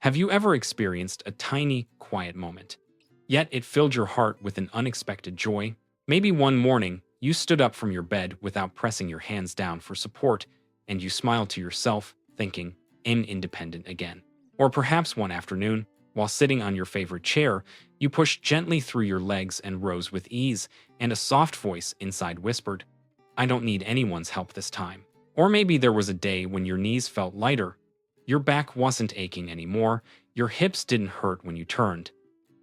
Have you ever experienced a tiny, quiet moment, yet it filled your heart with an unexpected joy? Maybe one morning, you stood up from your bed without pressing your hands down for support, and you smiled to yourself, thinking, I'm independent again. Or perhaps one afternoon, while sitting on your favorite chair, you pushed gently through your legs and rose with ease, and a soft voice inside whispered, I don't need anyone's help this time. Or maybe there was a day when your knees felt lighter, your back wasn't aching anymore, your hips didn't hurt when you turned,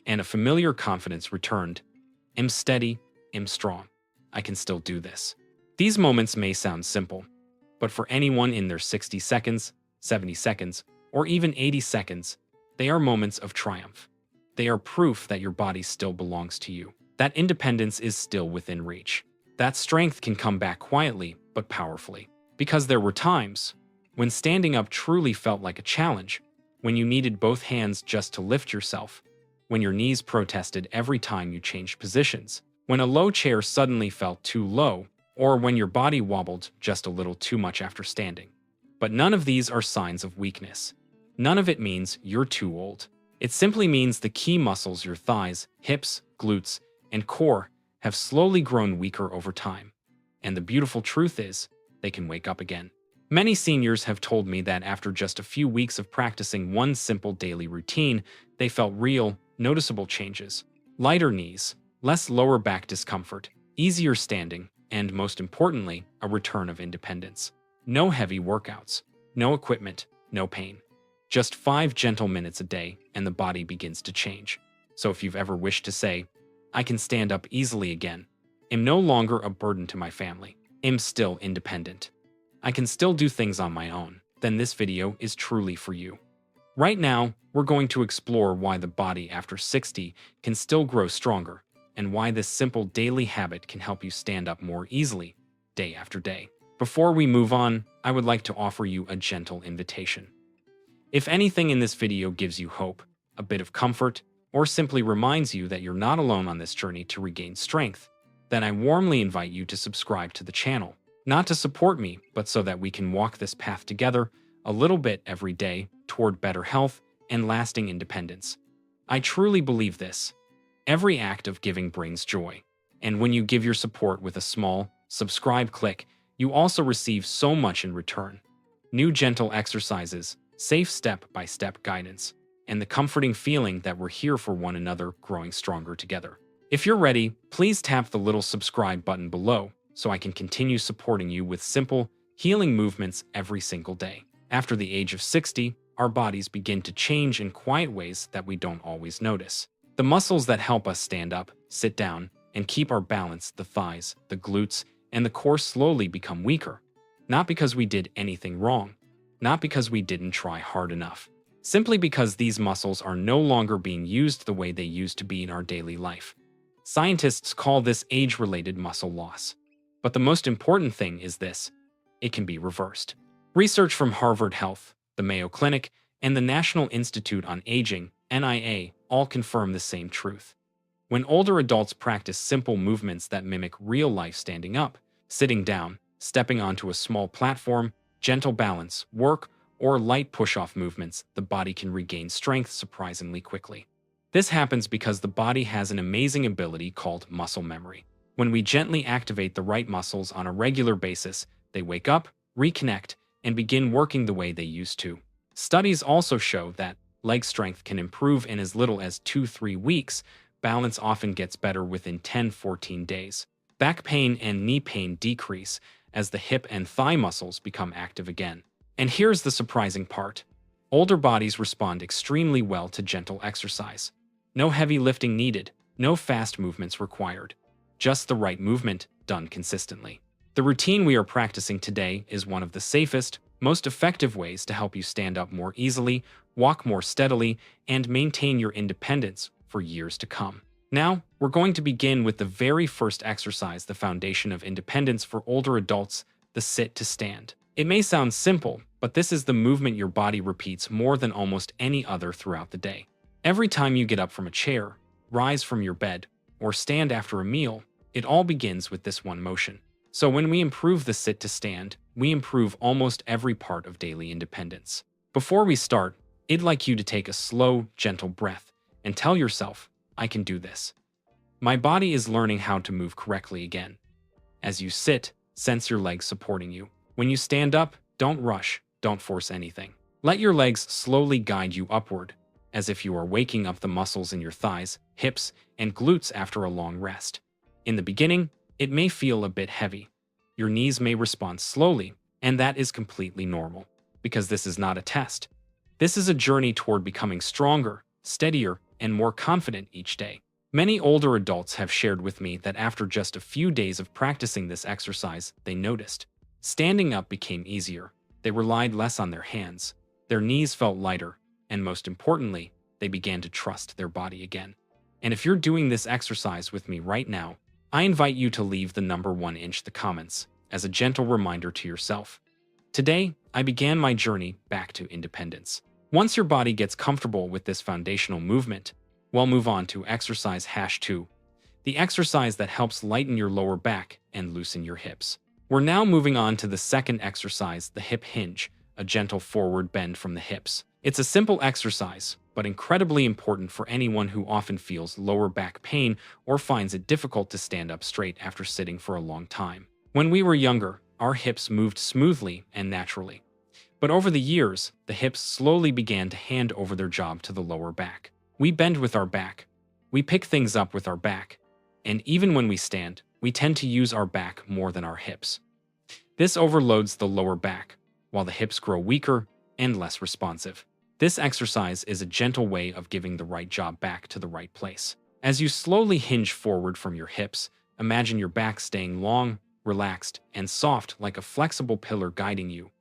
and a familiar confidence returned. I'm steady, I'm strong. I can still do this. These moments may sound simple, but for anyone in their 60 seconds, 70 seconds, or even 80 seconds, they are moments of triumph. They are proof that your body still belongs to you, that independence is still within reach, that strength can come back quietly but powerfully. Because there were times when standing up truly felt like a challenge, when you needed both hands just to lift yourself, when your knees protested every time you changed positions, when a low chair suddenly felt too low, or when your body wobbled just a little too much after standing. But none of these are signs of weakness. None of it means you're too old. It simply means the key muscles, your thighs, hips, glutes, and core, have slowly grown weaker over time. And the beautiful truth is, they can wake up again. Many seniors have told me that after just a few weeks of practicing one simple daily routine, they felt real, noticeable changes. Lighter knees, less lower back discomfort, easier standing, and most importantly, a return of independence. No heavy workouts, no equipment, no pain. Just 5 gentle minutes a day, and the body begins to change. So if you've ever wished to say, I can stand up easily again, I'm no longer a burden to my family, I'm still independent, I can still do things on my own, then this video is truly for you. Right now, we're going to explore why the body after 60 can still grow stronger, and why this simple daily habit can help you stand up more easily, day after day. Before we move on, I would like to offer you a gentle invitation. If anything in this video gives you hope, a bit of comfort, or simply reminds you that you're not alone on this journey to regain strength, then I warmly invite you to subscribe to the channel. Not to support me, but so that we can walk this path together a little bit every day toward better health and lasting independence. I truly believe this. Every act of giving brings joy. And when you give your support with a small, subscribe click, you also receive so much in return. New gentle exercises, safe step-by-step guidance, and the comforting feeling that we're here for one another, growing stronger together. If you're ready, please tap the little subscribe button below so I can continue supporting you with simple, healing movements every single day. After the age of 60, our bodies begin to change in quiet ways that we don't always notice. The muscles that help us stand up, sit down, and keep our balance, the thighs, the glutes, and the core slowly become weaker. Not because we did anything wrong, not because we didn't try hard enough, simply because these muscles are no longer being used the way they used to be in our daily life. Scientists call this age-related muscle loss. But the most important thing is this: it can be reversed. Research from Harvard Health, the Mayo Clinic, and the National Institute on Aging, NIA, all confirm the same truth. When older adults practice simple movements that mimic real-life standing up, sitting down, stepping onto a small platform, gentle balance, work, or light push-off movements, the body can regain strength surprisingly quickly. This happens because the body has an amazing ability called muscle memory. When we gently activate the right muscles on a regular basis, they wake up, reconnect, and begin working the way they used to. Studies also show that leg strength can improve in as little as 2-3 weeks. Balance often gets better within 10-14 days. Back pain and knee pain decrease as the hip and thigh muscles become active again. And here's the surprising part. Older bodies respond extremely well to gentle exercise. No heavy lifting needed, no fast movements required. Just the right movement, done consistently. The routine we are practicing today is one of the safest, most effective ways to help you stand up more easily, walk more steadily, and maintain your independence for years to come. Now, we're going to begin with the very first exercise, the foundation of independence for older adults, the sit to stand. It may sound simple, but this is the movement your body repeats more than almost any other throughout the day. Every time you get up from a chair, rise from your bed, or stand after a meal, it all begins with this one motion. So when we improve the sit to stand, we improve almost every part of daily independence. Before we start, I'd like you to take a slow, gentle breath and tell yourself, I can do this. My body is learning how to move correctly again. As you sit, sense your legs supporting you. When you stand up, don't rush, don't force anything. Let your legs slowly guide you upward, as if you are waking up the muscles in your thighs, hips, and glutes after a long rest. In the beginning, it may feel a bit heavy. Your knees may respond slowly, and that is completely normal, because this is not a test. This is a journey toward becoming stronger, steadier, and more confident each day. Many older adults have shared with me that after just a few days of practicing this exercise, they noticed. Standing up became easier. They relied less on their hands. Their knees felt lighter, and most importantly, they began to trust their body again. And if you're doing this exercise with me right now, I invite you to leave the number 1 inch the comments as a gentle reminder to yourself. Today, I began my journey back to independence. Once your body gets comfortable with this foundational movement, we'll move on to exercise #2, the exercise that helps lighten your lower back and loosen your hips. We're now moving on to the second exercise, the hip hinge, a gentle forward bend from the hips. It's a simple exercise, but incredibly important for anyone who often feels lower back pain or finds it difficult to stand up straight after sitting for a long time. When we were younger, our hips moved smoothly and naturally. But over the years, the hips slowly began to hand over their job to the lower back. We bend with our back. We pick things up with our back. And even when we stand, we tend to use our back more than our hips. This overloads the lower back, while the hips grow weaker and less responsive. This exercise is a gentle way of giving the right job back to the right place. As you slowly hinge forward from your hips, imagine your back staying long, relaxed, and soft like a flexible pillar guiding you.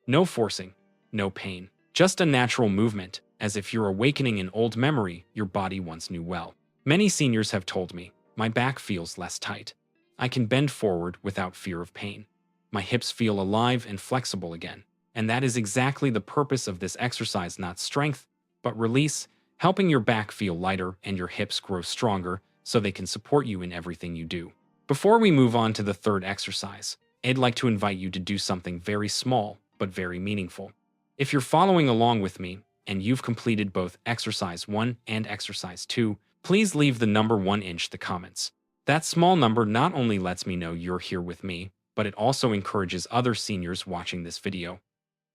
No forcing, no pain, just a natural movement, as if you're awakening an old memory your body once knew well. Many seniors have told me, my back feels less tight. I can bend forward without fear of pain. My hips feel alive and flexible again. And that is exactly the purpose of this exercise, not strength, but release, helping your back feel lighter and your hips grow stronger so they can support you in everything you do. Before we move on to the third exercise, I'd like to invite you to do something very small but very meaningful. If you're following along with me and you've completed both exercise 1 and exercise 2, please leave the number 1 inch the comments. That small number not only lets me know you're here with me, but it also encourages other seniors watching this video.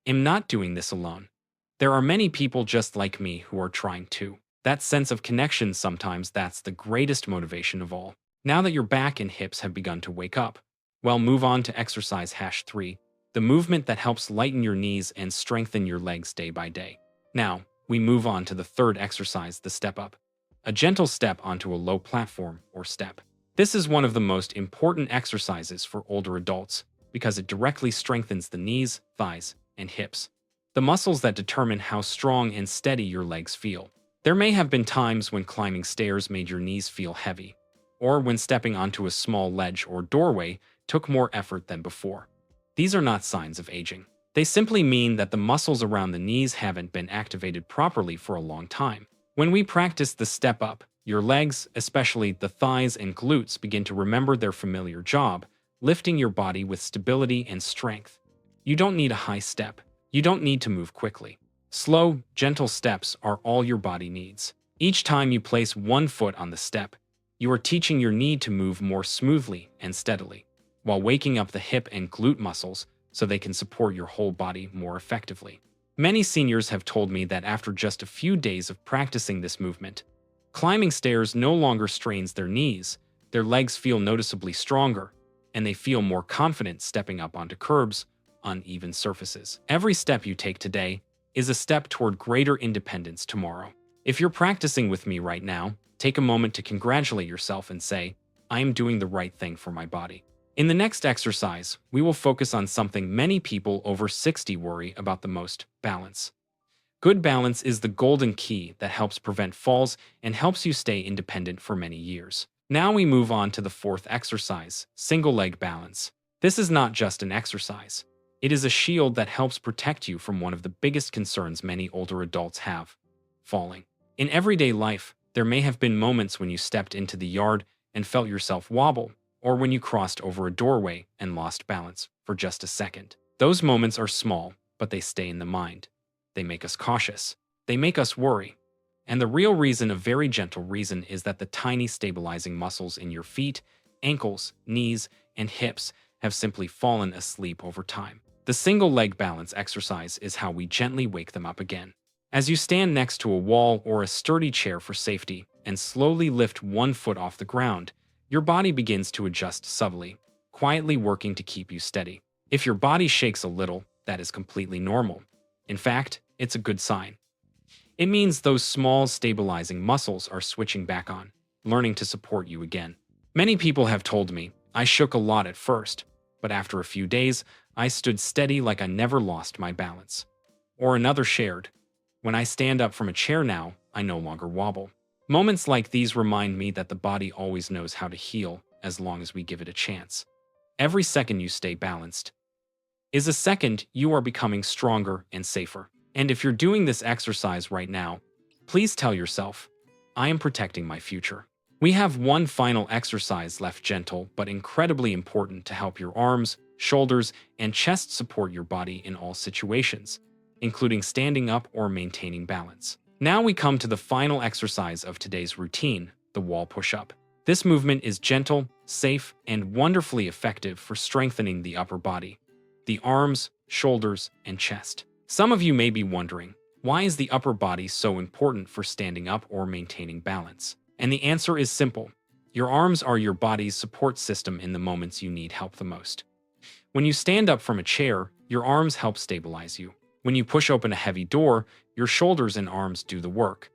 I'm not doing this alone. There are many people just like me who are trying too. That sense of connection, sometimes that's the greatest motivation of all. Now that your back and hips have begun to wake up, well, move on to exercise #3, the movement that helps lighten your knees and strengthen your legs day by day. Now, we move on to the third exercise, the step up, a gentle step onto a low platform or step. This is one of the most important exercises for older adults because it directly strengthens the knees, thighs, and hips, the muscles that determine how strong and steady your legs feel. There may have been times when climbing stairs made your knees feel heavy, or when stepping onto a small ledge or doorway took more effort than before. These are not signs of aging. They simply mean that the muscles around the knees haven't been activated properly for a long time. When we practice the step up, your legs, especially the thighs and glutes, begin to remember their familiar job, lifting your body with stability and strength. You don't need a high step. You don't need to move quickly. Slow, gentle steps are all your body needs. Each time you place one foot on the step, you are teaching your knee to move more smoothly and steadily, while waking up the hip and glute muscles so they can support your whole body more effectively. Many seniors have told me that after just a few days of practicing this movement, climbing stairs no longer strains their knees, their legs feel noticeably stronger, and they feel more confident stepping up onto curbs, uneven surfaces. Every step you take today is a step toward greater independence tomorrow. If you're practicing with me right now, take a moment to congratulate yourself and say, I am doing the right thing for my body. In the next exercise, we will focus on something many people over 60 worry about the most: balance. Good balance is the golden key that helps prevent falls and helps you stay independent for many years. Now we move on to the fourth exercise, single leg balance. This is not just an exercise. It is a shield that helps protect you from one of the biggest concerns many older adults have: falling. In everyday life, there may have been moments when you stepped into the yard and felt yourself wobble, or when you crossed over a doorway and lost balance for just a second. Those moments are small, but they stay in the mind. They make us cautious. They make us worry. And the real reason, a very gentle reason, is that the tiny stabilizing muscles in your feet, ankles, knees, and hips have simply fallen asleep over time. The single leg balance exercise is how we gently wake them up again. As you stand next to a wall or a sturdy chair for safety and slowly lift one foot off the ground, your body begins to adjust subtly, quietly working to keep you steady. If your body shakes a little, that is completely normal. In fact, it's a good sign. It means those small stabilizing muscles are switching back on, learning to support you again. Many people have told me, I shook a lot at first, but after a few days, I stood steady like I never lost my balance. Or another shared, when I stand up from a chair now, I no longer wobble. Moments like these remind me that the body always knows how to heal as long as we give it a chance. Every second you stay balanced is a second you are becoming stronger and safer. And if you're doing this exercise right now, please tell yourself, I am protecting my future. We have one final exercise left, gentle but incredibly important, to help your arms, shoulders, and chest support your body in all situations, including standing up or maintaining balance. Now we come to the final exercise of today's routine, the wall push-up. This movement is gentle, safe, and wonderfully effective for strengthening the upper body, the arms, shoulders, and chest. Some of you may be wondering, why is the upper body so important for standing up or maintaining balance? And the answer is simple. Your arms are your body's support system in the moments you need help the most. When you stand up from a chair, your arms help stabilize you. When you push open a heavy door, your shoulders and arms do the work.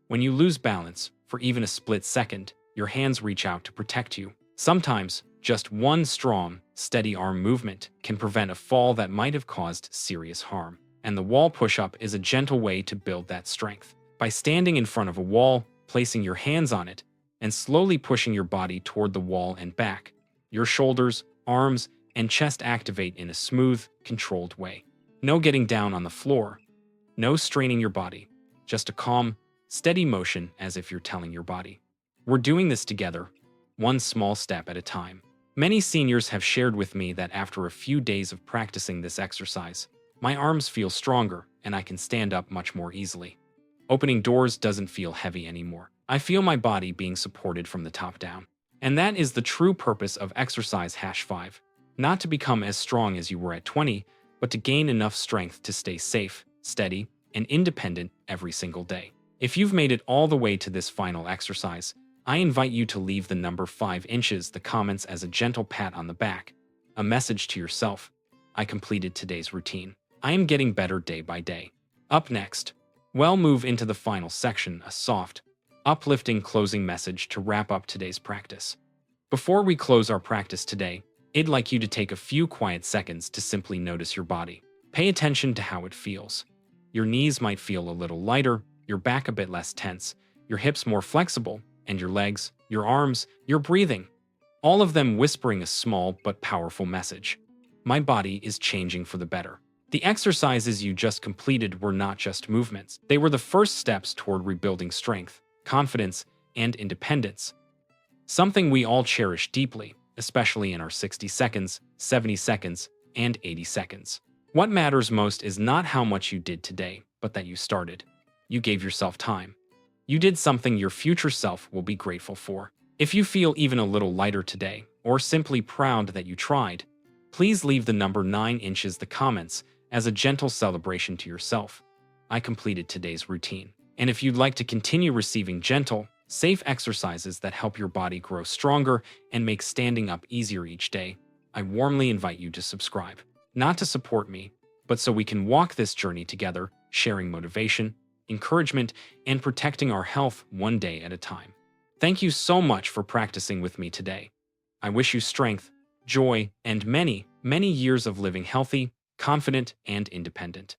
When you lose balance, for even a split second, your hands reach out to protect you. Sometimes, just one strong, steady arm movement can prevent a fall that might have caused serious harm. And the wall push-up is a gentle way to build that strength. By standing in front of a wall, placing your hands on it, and slowly pushing your body toward the wall and back, your shoulders, arms, and chest activate in a smooth, controlled way. No getting down on the floor, no straining your body, just a calm, steady motion as if you're telling your body, we're doing this together, one small step at a time. Many seniors have shared with me that after a few days of practicing this exercise, my arms feel stronger and I can stand up much more easily. Opening doors doesn't feel heavy anymore. I feel my body being supported from the top down. And that is the true purpose of exercise #5. Not to become as strong as you were at 20, but to gain enough strength to stay safe, steady, and independent every single day. If you've made it all the way to this final exercise, I invite you to leave the number 5 inches the comments as a gentle pat on the back, a message to yourself. I completed today's routine. I am getting better day by day. Up next, we'll move into the final section, a soft, uplifting closing message to wrap up today's practice. Before we close our practice today, I'd like you to take a few quiet seconds to simply notice your body. Pay attention to how it feels. Your knees might feel a little lighter, your back a bit less tense, your hips more flexible, and your legs, your arms, your breathing, all of them whispering a small but powerful message. My body is changing for the better. The exercises you just completed were not just movements. They were the first steps toward rebuilding strength, confidence, and independence. Something we all cherish deeply, especially in our 60 seconds, 70 seconds, and 80 seconds. What matters most is not how much you did today, but that you started. You gave yourself time. You did something your future self will be grateful for. If you feel even a little lighter today, or simply proud that you tried, please leave the number 9 inches the comments as a gentle celebration to yourself. I completed today's routine. And if you'd like to continue receiving gentle, safe exercises that help your body grow stronger and make standing up easier each day, I warmly invite you to subscribe. Not to support me, but so we can walk this journey together, sharing motivation, encouragement, and protecting our health one day at a time. Thank you so much for practicing with me today. I wish you strength, joy, and many, many years of living healthy, confident, and independent.